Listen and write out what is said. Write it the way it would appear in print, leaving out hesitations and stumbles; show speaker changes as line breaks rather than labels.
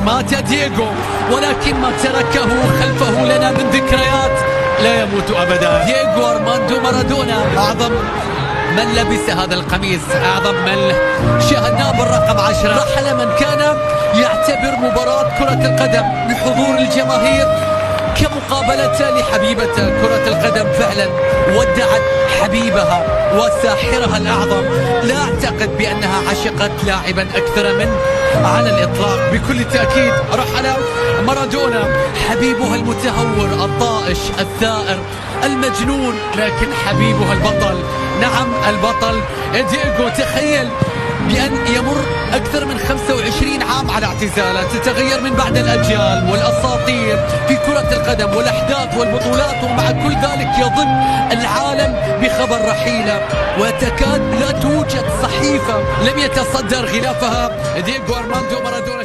مات دييغو ولكن ما تركه خلفه لنا من ذكريات لا يموت أبدا. دييغو أرماندو مارادونا أعظم من لبس هذا القميص، أعظم من شاهدناه بالرقم 10. رحل من كان يعتبر مباراة كرة القدم بحضور الجماهير كمقابلة لحبيبة كرة القدم. فعلا ودعت حبيبها وساحرها الأعظم. لا أعتقد بأنها عشقت لاعبا أكثر من على الإطلاق. بكل تأكيد رحل مارادونا حبيبها المتهور الطائش الثائر المجنون، لكن حبيبها البطل. نعم البطل دييغو. تخيل بأن يمر أكثر من 25 عام على اعتزاله، تتغير من بعد الأجيال والأساطير في كرة القدم والأحداث والبطولات، ومع كل ذلك يظن العالم بخبر رحيله، وتكاد لا توجد صحيفة لم يتصدر غلافها دييغو أرماندو مارادونا.